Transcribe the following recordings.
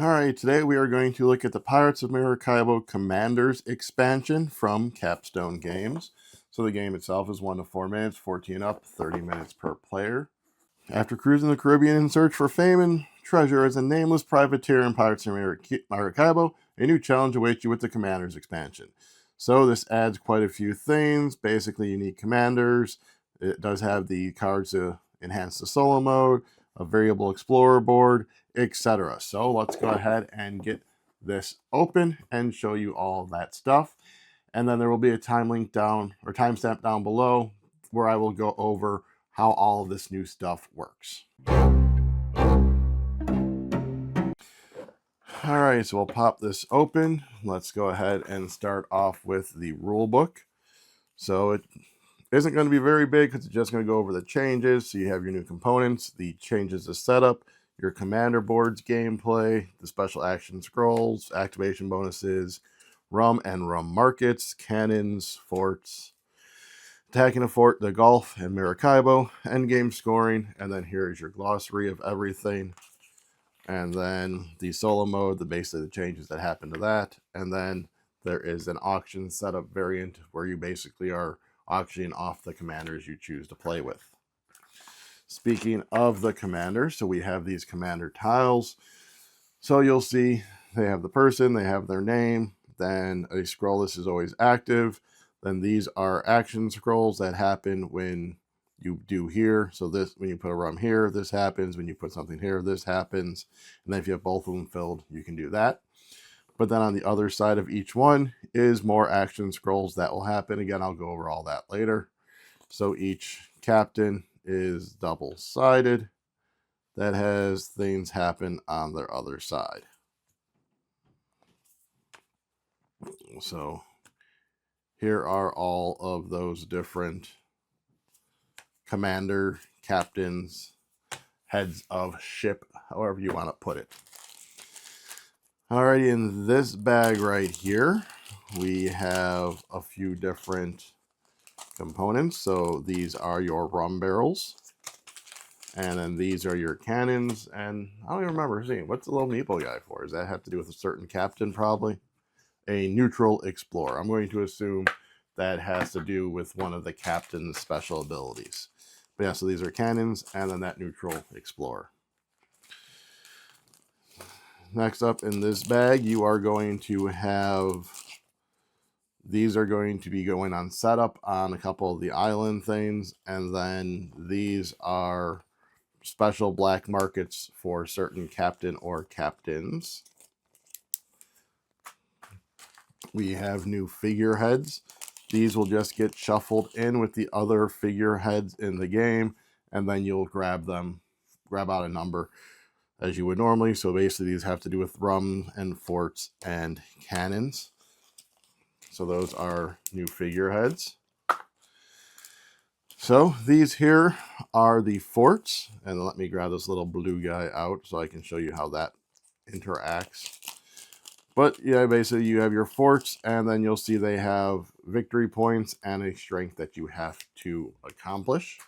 Alright, today we are going to look at the Pirates of Maracaibo Commanders expansion from Capstone Games. So the game itself is 1 to 4 minutes, 14 up, 30 minutes per player. After cruising the Caribbean in search for fame and treasure as a nameless privateer in Pirates of Maracaibo, a new challenge awaits you with the Commanders expansion. So this adds quite a few things, basically unique commanders. It does have the cards to enhance the solo mode, a variable explorer board, etc. So let's go ahead and get this open and show you all that stuff. And then there will be a time link down or timestamp down below where I will go over how all of this new stuff works. All right, so we'll pop this open. Let's go ahead and start off with the rule book. So it isn't going to be very big because it's just going to go over the changes. So you have your new components, the changes to setup, your commander boards gameplay, the special action scrolls, activation bonuses, rum and rum markets, cannons, forts, attacking a fort, the Gulf and Maracaibo, endgame scoring, and then here is your glossary of everything. And then the solo mode, basically the changes that happen to that. And then there is an auction setup variant where you basically are auctioning off the commanders you choose to play with. Speaking of the commanders, so we have these commander tiles. So you'll see they have the person, they have their name, then a scroll list is always active. Then these are action scrolls that happen when you do here. So this, when you put a rum here, this happens. When you put something here, this happens. And then if you have both of them filled, you can do that. But then on the other side of each one is more action scrolls that will happen. Again, I'll go over all that later. So each captain is double-sided. That has things happen on their other side. So here are all of those different commander, captains, heads of ship, however you want to put it. Alrighty, in this bag right here, we have a few different components. So these are your rum barrels. And then these are your cannons. And I don't even remember seeing, what's the little meeple guy for? Does that have to do with a certain captain, probably? A neutral explorer. I'm going to assume that has to do with one of the captain's special abilities. But yeah, so these are cannons, and then that neutral explorer. Next up in this bag, you are going to have, these are going to be going on setup on a couple of the island things, and then these are special black markets for certain captain or captains. We have new figureheads. These will just get shuffled in with the other figureheads in the game, and then you'll grab out a number as you would normally. So basically these have to do with rum and forts and cannons. So those are new figureheads. So these here are the forts, and let me grab this little blue guy out so I can show you how that interacts. But yeah, basically you have your forts, and then you'll see they have victory points and a strength that you have to accomplish.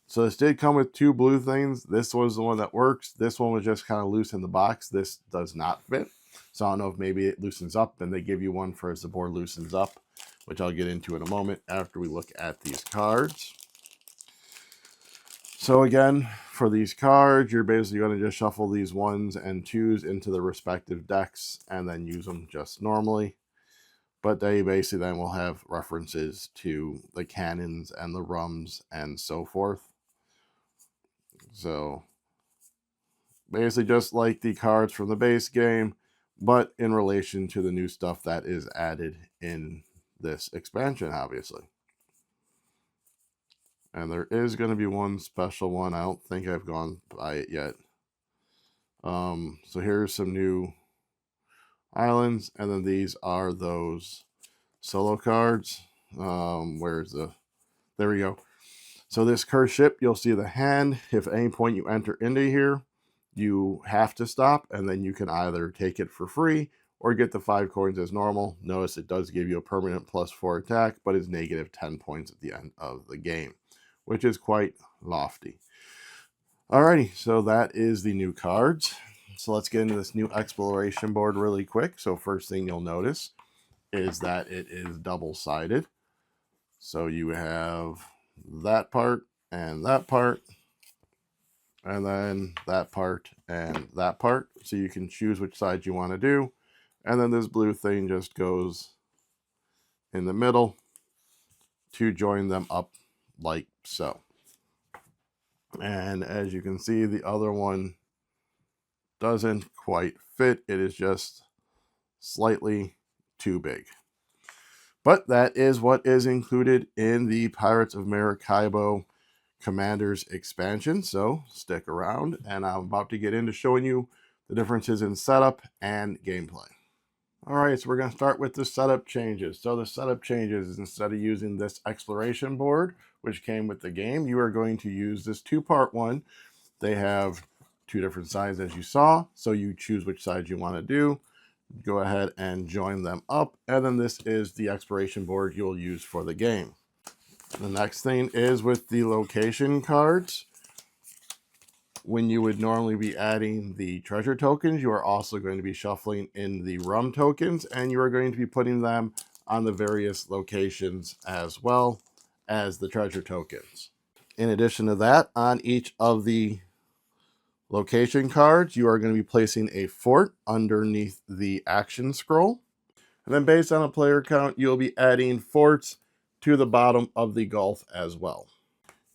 So this did come with two blue things. This was the one that works. This one was just kind of loose in the box. This does not fit. So I don't know if maybe it loosens up and they give you one for as the board loosens up, which I'll get into in a moment after we look at these cards. So again, for these cards, you're basically going to just shuffle these ones and twos into the respective decks and then use them just normally. But they basically then will have references to the cannons and the rums and so forth. So basically just like the cards from the base game, but in relation to the new stuff that is added in this expansion, obviously. And there is going to be one special one. I don't think I've gone by it yet. So here's some new islands, and then these are those solo cards. There we go. So this cursed ship, you'll see the hand. If at any point you enter into here, you have to stop, and then you can either take it for free or get the 5 coins as normal. Notice it does give you a permanent +4 attack, but is negative 10 points at the end of the game, which is quite lofty. Alrighty, so that is the new cards. So let's get into this new exploration board really quick. So first thing you'll notice is that it is double-sided. So you have that part and that part, and then that part and that part. So you can choose which side you want to do. And then this blue thing just goes in the middle to join them up like so. And as you can see, the other one doesn't quite fit. It is just slightly too big. But that is what is included in the Pirates of Maracaibo Commanders expansion. So stick around, and I'm about to get into showing you the differences in setup and gameplay. All right, so we're going to start with the setup changes. So the setup changes is instead of using this exploration board, which came with the game, you are going to use this two-part one. They have two different sides as you saw, so you choose which side you want to do. Go ahead and join them up, and then this is the exploration board you'll use for the game. The next thing is with the location cards. When you would normally be adding the treasure tokens, you are also going to be shuffling in the rum tokens, and you are going to be putting them on the various locations as well as the treasure tokens. In addition to that, on each of the location cards, you are going to be placing a fort underneath the action scroll. And then based on a player count, you'll be adding forts to the bottom of the Gulf as well.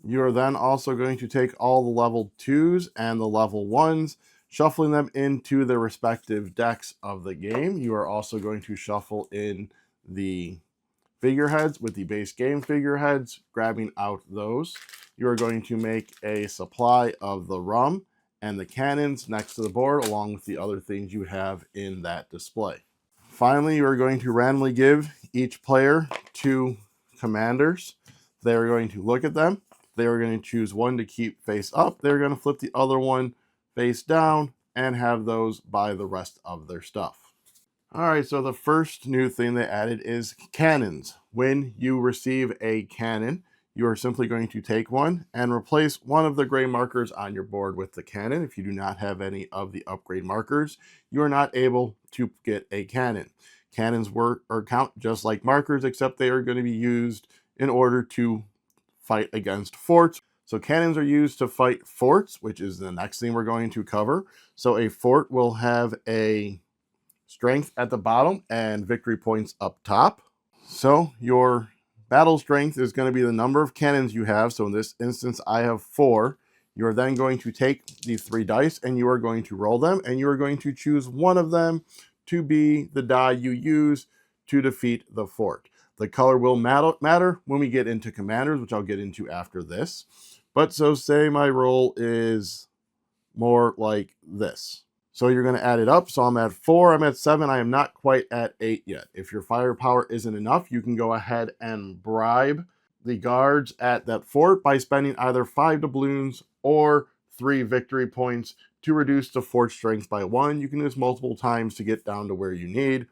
You are then also going to take all the level 2s and the level 1s, shuffling them into the respective decks of the game. You are also going to shuffle in the figureheads with the base game figureheads, grabbing out those. You are going to make a supply of the rum and the cannons next to the board, along with the other things you have in that display. Finally, you are going to randomly give each player 2 commanders. They are going to look at them. They are going to choose one to keep face up. They're going to flip the other one face down and have those buy the rest of their stuff. All right, so the first new thing they added is cannons. When you receive a cannon, you are simply going to take one and replace one of the gray markers on your board with the cannon. If you do not have any of the upgrade markers, you are not able to get a cannon. Cannons work or count just like markers, except they are going to be used in order to fight against forts. So cannons are used to fight forts, which is the next thing we're going to cover. So a fort will have a strength at the bottom and victory points up top. So your battle strength is going to be the number of cannons you have. So in this instance, I have 4. You are then going to take these 3 dice and you are going to roll them, and you are going to choose one of them to be the die you use to defeat the fort. The color will matter when we get into commanders, which I'll get into after this. But so say my roll is more like this. So you're going to add it up. So I'm at 4, I'm at 7, I am not quite at 8 yet. If your firepower isn't enough, you can go ahead and bribe the guards at that fort by spending either 5 doubloons or 3 victory points to reduce the fort strength by 1. You can do this multiple times to get down to where you need.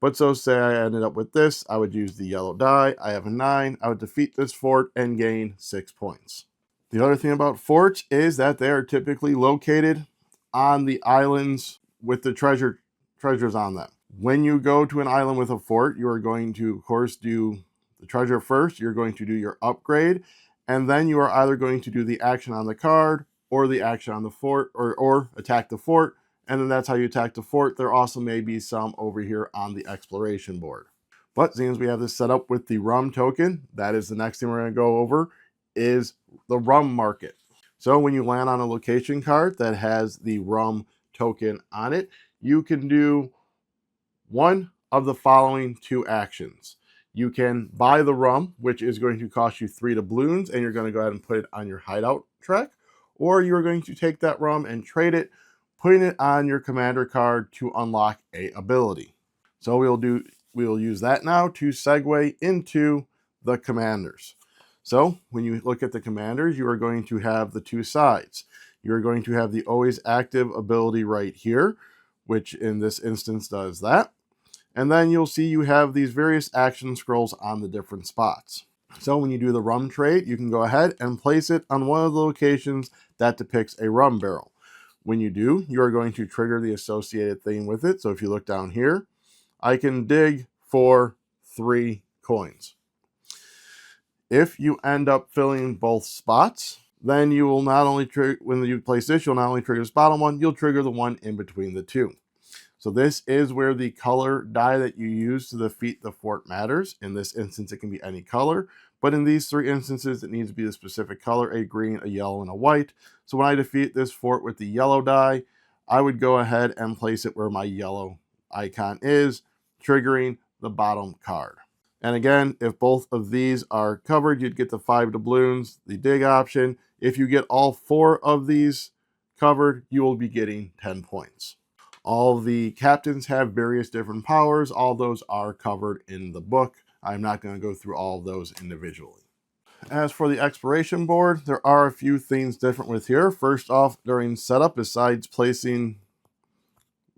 But so say I ended up with this, I would use the yellow die. I have a 9. I would defeat this fort and gain 6 points. The other thing about forts is that they are typically located on the islands with the treasures on them. When you go to an island with a fort, you are going to, of course, do the treasure first. You're going to do your upgrade, and then you are either going to do the action on the card or the action on the fort, or attack the fort. And then that's how you attack the fort. There also may be some over here on the exploration board. But seeing as we have this set up with the rum token, that is the next thing we're going to go over, is the Rum Market. So when you land on a location card that has the rum token on it, you can do one of the following 2 actions. You can buy the rum, which is going to cost you 3 doubloons, and you're going to go ahead and put it on your hideout track. Or you're going to take that rum and trade it, putting it on your commander card to unlock a ability. So we'll use that now to segue into the commanders. So when you look at the commanders, you are going to have the 2 sides. You're going to have the always active ability right here, which in this instance does that. And then you'll see you have these various action scrolls on the different spots. So when you do the rum trade, you can go ahead and place it on one of the locations that depicts a rum barrel. When you do, you are going to trigger the associated thing with it. So if you look down here, I can dig for 3 coins. If you end up filling both spots, then you will not only trigger, when you place this, you'll not only trigger this bottom one, you'll trigger the one in between the two. So this is where the color die that you use to defeat the fort matters. In this instance, it can be any color, but in these 3 instances, it needs to be the specific color, a green, a yellow, and a white. So when I defeat this fort with the yellow die, I would go ahead and place it where my yellow icon is, triggering the bottom card. And again, if both of these are covered, you'd get the 5 doubloons, the dig option. If you get all 4 of these covered, you will be getting 10 points. All the captains have various different powers. All those are covered in the book. I'm not going to go through all of those individually. As for the exploration board, there are a few things different with here. First off, during setup, besides placing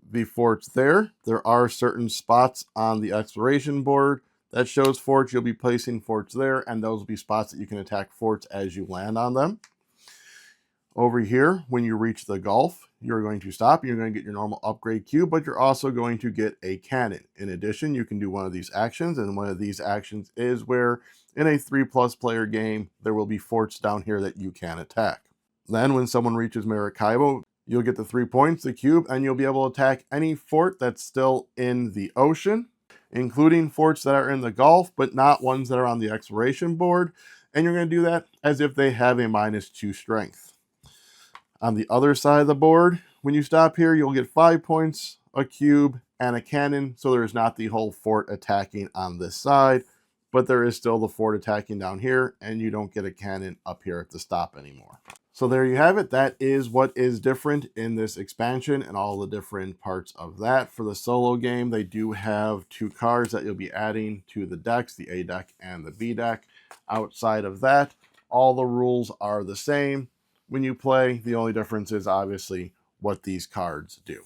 the forts there are certain spots on the exploration board that shows forts. You'll be placing forts there, and those will be spots that you can attack forts as you land on them. Over here, when you reach the Gulf, you're going to stop. You're going to get your normal upgrade cube, but you're also going to get a cannon. In addition, you can do one of these actions, and one of these actions is where in a 3+ player game, there will be forts down here that you can attack. Then when someone reaches Maracaibo, you'll get the 3 points, the cube, and you'll be able to attack any fort that's still in the ocean, including forts that are in the Gulf, but not ones that are on the exploration board. And you're going to do that as if they have a -2 strength. On the other side of the board, when you stop here, you'll get 5 points, a cube, and a cannon. So there's not the whole fort attacking on this side, but there is still the fort attacking down here, and you don't get a cannon up here at the stop anymore. So there you have it. That is what is different in this expansion and all the different parts of that. For the solo game, they do have 2 cards that you'll be adding to the decks, the A deck and the B deck. Outside of that, all the rules are the same. When you play, the only difference is obviously what these cards do.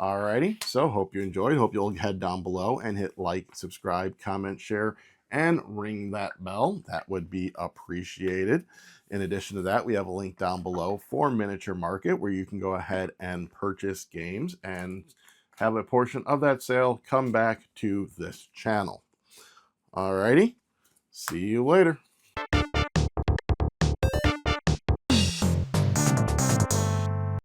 Alrighty, so hope you enjoyed. Hope you'll head down below and hit like, subscribe, comment, share, and ring that bell. That would be appreciated. In addition to that, we have a link down below for Miniature Market where you can go ahead and purchase games and have a portion of that sale come back to this channel. Alrighty, see you later.